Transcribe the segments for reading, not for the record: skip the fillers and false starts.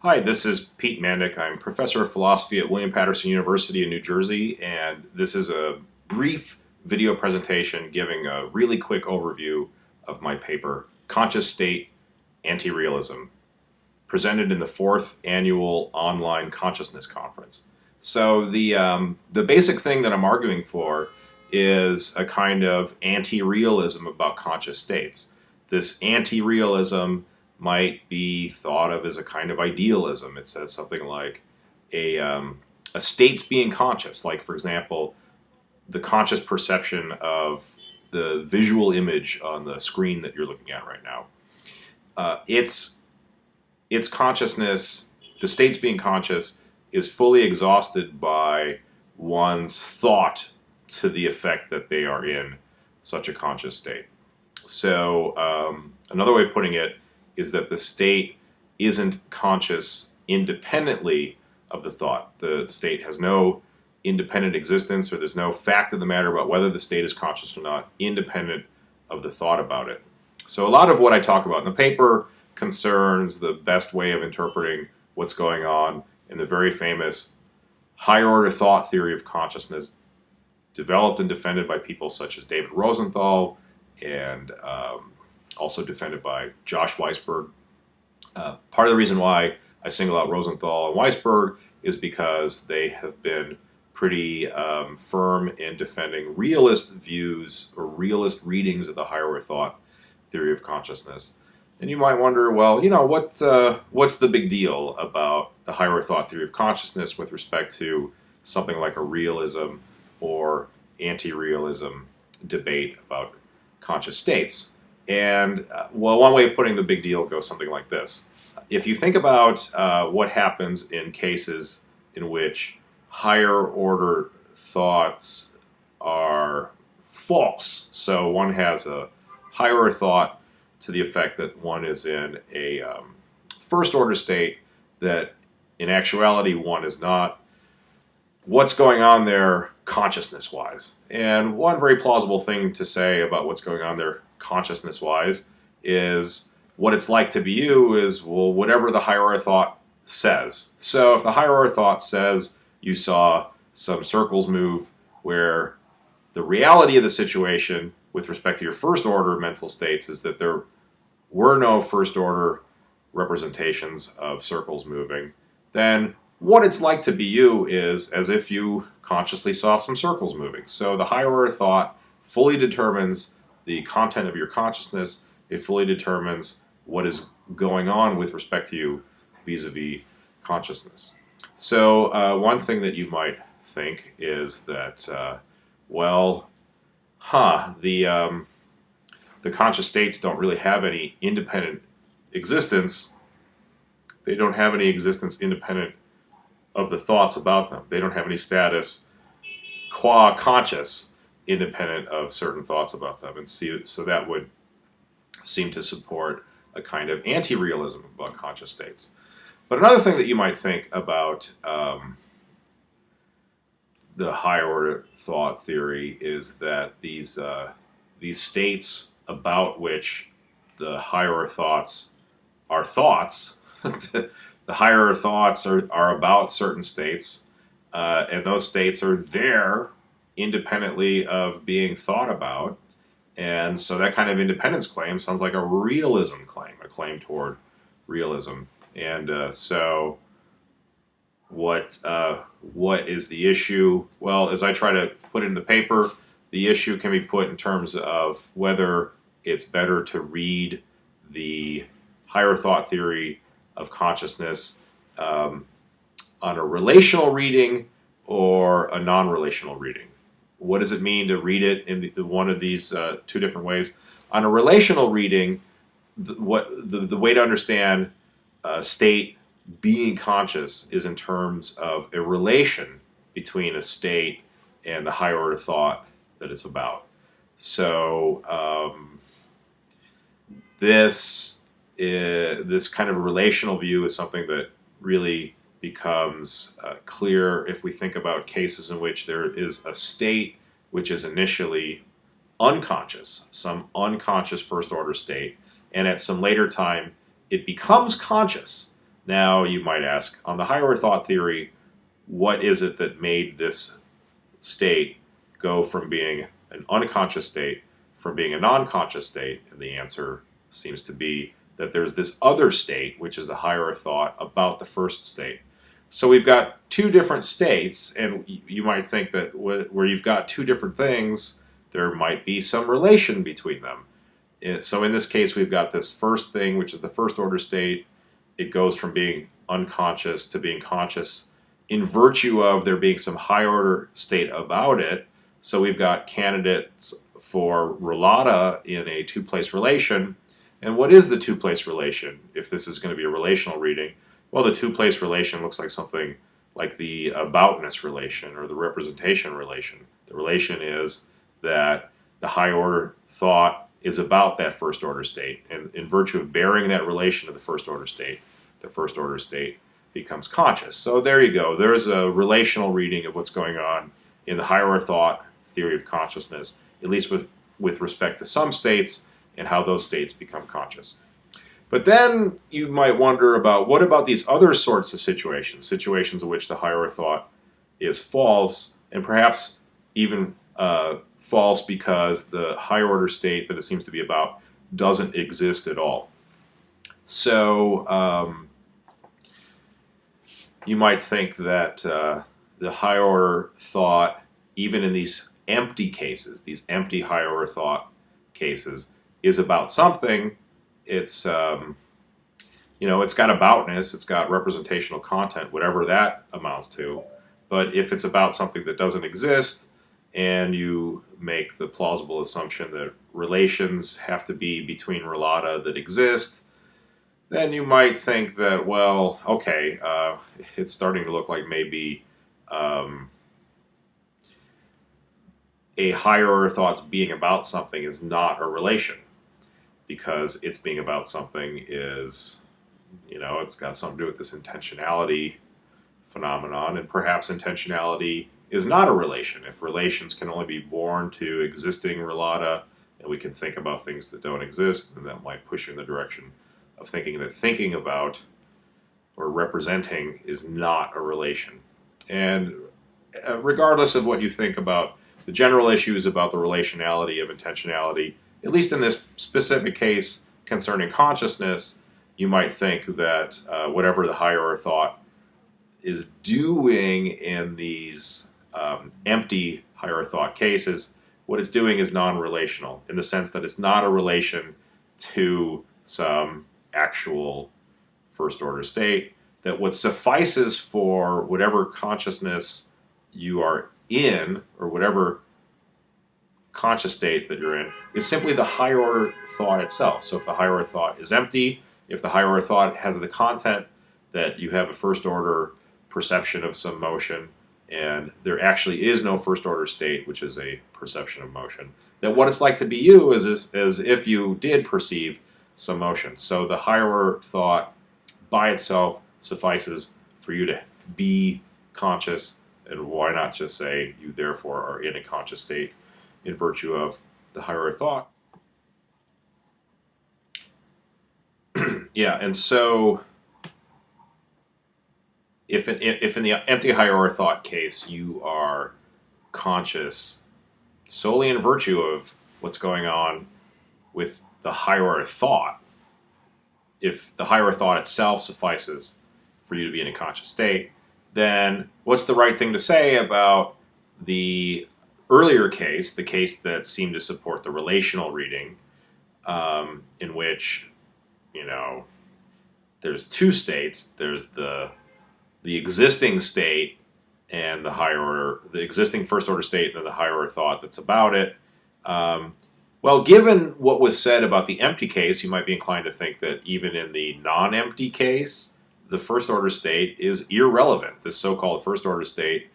Hi, this is Pete Mandik. I'm professor of philosophy at William Patterson University in New Jersey, and this is a brief video presentation giving a really quick overview of my paper, Conscious State, Anti-Realism, presented in the 4th Annual Online Consciousness Conference. So the basic thing that I'm arguing for is a kind of anti-realism about conscious states. This anti-realism might be thought of as a kind of idealism. It says something like a state's being conscious, like, for example, the conscious perception of the visual image on the screen that you're looking at right now. Its consciousness, the state's being conscious, is fully exhausted by one's thought to the effect that they are in such a conscious state. So another way of putting it is that the state isn't conscious independently of the thought. The state has no independent existence, or there's no fact of the matter about whether the state is conscious or not, independent of the thought about it. So a lot of what I talk about in the paper concerns the best way of interpreting what's going on in the very famous higher order thought theory of consciousness, developed and defended by people such as David Rosenthal and also defended by Josh Weisberg. Part of the reason why I single out Rosenthal and Weisberg is because they have been pretty firm in defending realist views or realist readings of the higher order thought theory of consciousness. And you might wonder, well, what's the big deal about the higher order thought theory of consciousness with respect to something like a realism or anti-realism debate about conscious states? And, well, one way of putting the big deal goes something like this. If you think about what happens in cases in which higher order thoughts are false, so one has a higher order thought to the effect that one is in a first order state that in actuality one is not, what's going on there consciousness-wise? And one very plausible thing to say about what's going on there consciousness-wise is what it's like to be you is, well, whatever the higher order thought says. So if the higher order thought says you saw some circles move, where the reality of the situation with respect to your first order mental states is that there were no first order representations of circles moving, then what it's like to be you is as if you consciously saw some circles moving. So the higher order thought fully determines the content of your consciousness. It fully determines what is going on with respect to you vis-a-vis consciousness. So one thing that you might think is that, the conscious states don't really have any independent existence. They don't have any existence independent of the thoughts about them. They don't have any status qua conscious independent of certain thoughts about them. And so that would seem to support a kind of anti-realism about conscious states. But another thing that you might think about the higher order thought theory is that these states about which the higher order thoughts are thoughts, the higher order thoughts are about certain states, and those states are there independently of being thought about. And so that kind of independence claim sounds like a realism claim, a claim toward realism. And so what is the issue? Well, as I try to put it in the paper, the issue can be put in terms of whether it's better to read the higher thought theory of consciousness on a relational reading or a non-relational reading. What does it mean to read it in one of these two different ways? On a relational reading, the way to understand state being conscious is in terms of a relation between a state and the higher order thought that it's about. So this kind of relational view is something that really becomes clear if we think about cases in which there is a state which is initially unconscious, some unconscious first order state, and at some later time it becomes conscious, Now you might ask, on the higher order thought theory, what is it that made this state go from being an unconscious state from being a non-conscious state? And the answer seems to be that there's this other state, which is the higher order thought about the first state. So we've got two different states, and you might think that where you've got two different things, there might be some relation between them. So in this case, we've got this first thing, which is the first order state. It goes from being unconscious to being conscious in virtue of there being some higher order state about it. So we've got candidates for relata in a two-place relation. And what is the two-place relation if this is going to be a relational reading? Well, the two-place relation looks like something like the aboutness relation or the representation relation. The relation is that the high order thought is about that first order state, and in virtue of bearing that relation to the first order state becomes conscious. So there you go. There's a relational reading of what's going on in the higher order thought theory of consciousness, at least with respect to some states and how those states become conscious. But then you might wonder about, what about these other sorts of situations in which the higher order thought is false, and perhaps even false because the higher order state that it seems to be about doesn't exist at all. So you might think that the higher order thought, even in these empty cases, these empty higher order thought cases, is about something. It's it's got aboutness, it's got representational content, whatever that amounts to. But if it's about something that doesn't exist, and you make the plausible assumption that relations have to be between relata that exist, then you might think that, well, okay, it's starting to look like maybe a higher order thought's being about something is not a relation, because it's being about something is, it's got something to do with this intentionality phenomenon, and perhaps intentionality is not a relation. If relations can only be born to existing relata, and we can think about things that don't exist, then that might push you in the direction of thinking that thinking about or representing is not a relation. And regardless of what you think about the general issues about the relationality of intentionality, at least in this specific case concerning consciousness, you might think that whatever the higher order thought is doing in these empty higher order thought cases, what it's doing is non-relational, in the sense that it's not a relation to some actual first order state, that what suffices for whatever consciousness you are in, or whatever conscious state that you're in, is simply the higher order thought itself. So if the higher order thought is empty, if the higher order thought has the content that you have a first order perception of some motion, and there actually is no first order state, which is a perception of motion, that what it's like to be you is as if you did perceive some motion. So the higher order thought by itself suffices for you to be conscious, and why not just say you therefore are in a conscious state in virtue of the higher order thought. Yeah, and so if in the empty higher order thought case you are conscious solely in virtue of what's going on with the higher order thought, if the higher order thought itself suffices for you to be in a conscious state, then what's the right thing to say about the earlier case, the case that seemed to support the relational reading, in which, there's two states. There's the existing state and the existing first order state, and then the higher order thought that's about it. Well, given what was said about the empty case, you might be inclined to think that even in the non-empty case, the first order state is irrelevant. This so-called first order state,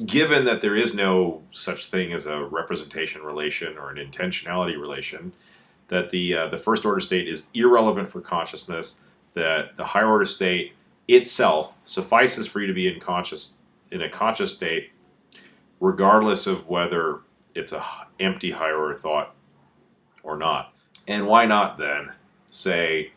given that there is no such thing as a representation relation or an intentionality relation, that the first order state is irrelevant for consciousness, that the higher order state itself suffices for you to be in a conscious state, regardless of whether it's a empty higher order thought or not. And why not then say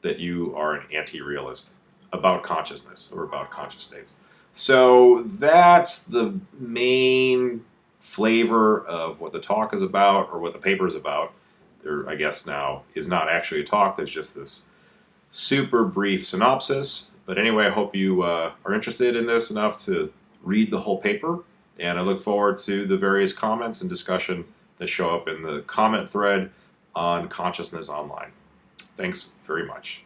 that you are an anti-realist about consciousness or about conscious states. So that's the main flavor of what the talk is about, or what the paper is about. There, I guess now, is not actually a talk. There's just this super brief synopsis. But anyway, I hope you are interested in this enough to read the whole paper. And I look forward to the various comments and discussion that show up in the comment thread on Consciousness Online. Thanks very much.